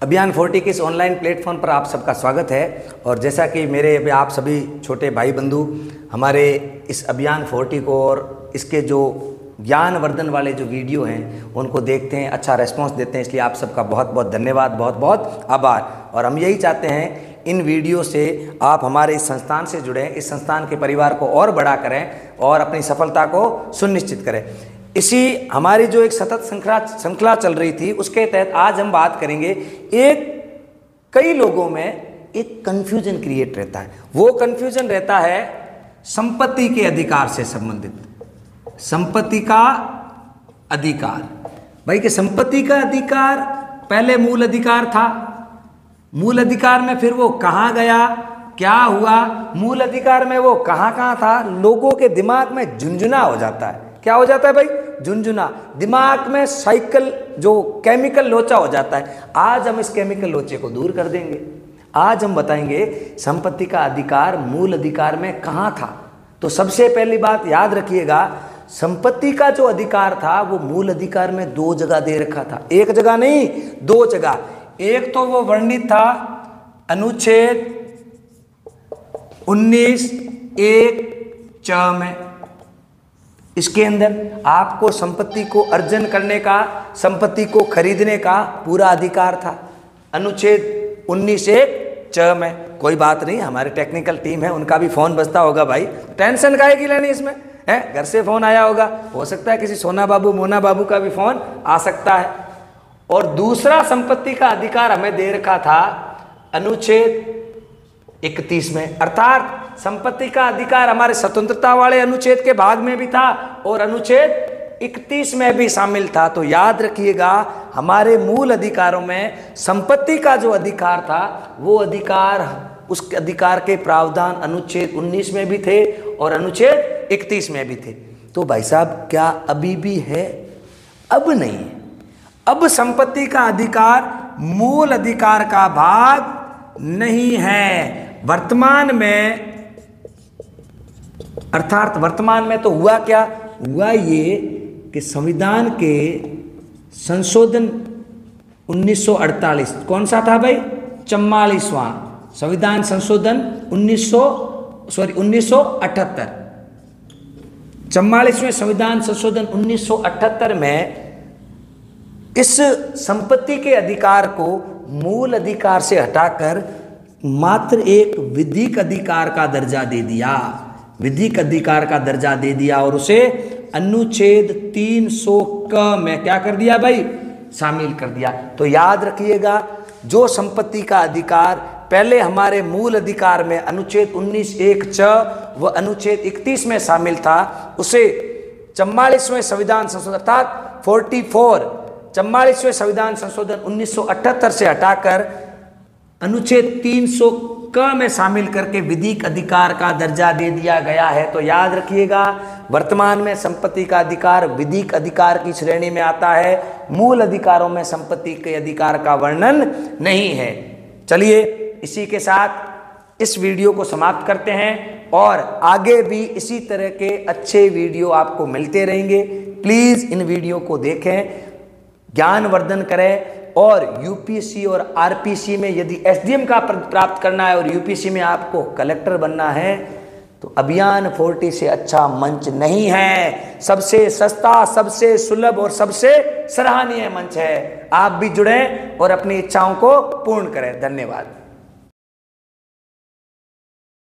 अभियान 40 के इस ऑनलाइन प्लेटफॉर्म पर आप सबका स्वागत है। और जैसा कि मेरे आप सभी छोटे भाई बंधु हमारे इस अभियान 40 को और इसके जो ज्ञानवर्धन वाले जो वीडियो हैं उनको देखते हैं, अच्छा रेस्पॉन्स देते हैं, इसलिए आप सबका बहुत बहुत धन्यवाद, बहुत बहुत आभार। और हम यही चाहते हैं इन वीडियो से आप हमारे इस संस्थान से जुड़ें, इस संस्थान के परिवार को और बड़ा करें और अपनी सफलता को सुनिश्चित करें। इसी हमारी जो एक सतत श्रृंखला चल रही थी उसके तहत आज हम बात करेंगे। एक कई लोगों में एक कन्फ्यूजन क्रिएट रहता है, वो कन्फ्यूजन रहता है संपत्ति के अधिकार से संबंधित। संपत्ति का अधिकार, भाई कि संपत्ति का अधिकार पहले मूल अधिकार था, मूल अधिकार में फिर वो कहाँ गया, क्या हुआ, मूल अधिकार में वो कहाँ कहाँ था, लोगों के दिमाग में झुंझुना हो जाता है। क्या हो जाता है भाई? झुंझुना, दिमाग में साइकिल जो केमिकल लोचा हो जाता है। आज हम इस केमिकल लोचे को दूर कर देंगे। आज हम बताएंगे संपत्ति का अधिकार मूल अधिकार में कहाँ था। तो सबसे पहली बात याद रखिएगा, संपत्ति का जो अधिकार था वो मूल अधिकार में दो जगह दे रखा था, एक जगह नहीं, दो जगह। एक तो वो वर्णित था अनुच्छेद 19(1)(च) में। इसके अंदर आपको संपत्ति को अर्जन करने का, संपत्ति को खरीदने का पूरा अधिकार था, अनुच्छेद 19(1)(च) में। कोई बात नहीं, हमारी टेक्निकल टीम है, उनका भी फोन बजता होगा भाई, टेंशन काहे की लेनी इसमें है। घर से फोन आया होगा, हो सकता है किसी सोना बाबू मोना बाबू का भी फोन आ सकता है। और दूसरा संपत्ति का अधिकार हमें दे रखा था अनुच्छेद 31 में, अर्थात संपत्ति का अधिकार हमारे स्वतंत्रता वाले अनुच्छेद के भाग में भी था और अनुच्छेद 31 में भी शामिल था। तो याद रखिएगा, हमारे मूल अधिकारों में संपत्ति का जो अधिकार था वो अधिकार, उस अधिकार के प्रावधान अनुच्छेद 19 में भी थे और अनुच्छेद 31 में भी थे। तो भाई साहब क्या अभी भी है? अब नहीं है। अब संपत्ति का अधिकार मूल अधिकार का भाग नहीं है। वर्तमान में, अर्थात वर्तमान में तो हुआ क्या हुआ, ये कि संविधान के संशोधन 1948, कौन सा था भाई? 44वां संविधान संशोधन 1978, 44वें संविधान संशोधन 1978 में इस संपत्ति के अधिकार को मूल अधिकार से हटाकर मात्र एक विधिक अधिकार का दर्जा दे दिया, विधिक अधिकार का दर्जा दे दिया और उसे अनुच्छेद 300(क) में क्या कर दिया भाई? शामिल कर दिया। तो याद रखिएगा, जो संपत्ति का अधिकार पहले हमारे मूल अधिकार में अनुच्छेद 19(1)(च) व अनुच्छेद 31 में शामिल था, उसे 44वें संविधान संशोधन अर्थात 44वें संविधान संशोधन 1978 से हटाकर अनुच्छेद 300(क) में शामिल करके विधिक अधिकार का दर्जा दे दिया गया है। तो याद रखिएगा, वर्तमान में संपत्ति का अधिकार विधिक अधिकार की श्रेणी में आता है, मूल अधिकारों में संपत्ति के अधिकार का वर्णन नहीं है। चलिए इसी के साथ इस वीडियो को समाप्त करते हैं और आगे भी इसी तरह के अच्छे वीडियो आपको मिलते रहेंगे। प्लीज़ इन वीडियो को देखें, ज्ञानवर्धन करें। और यूपीएससी और आरपीसी में यदि एसडीएम का पद प्राप्त करना है और यूपीएससी में आपको कलेक्टर बनना है तो अभियान 40 से अच्छा मंच नहीं है। सबसे सस्ता, सबसे सुलभ और सबसे सराहनीय मंच है। आप भी जुड़ें और अपनी इच्छाओं को पूर्ण करें। धन्यवाद।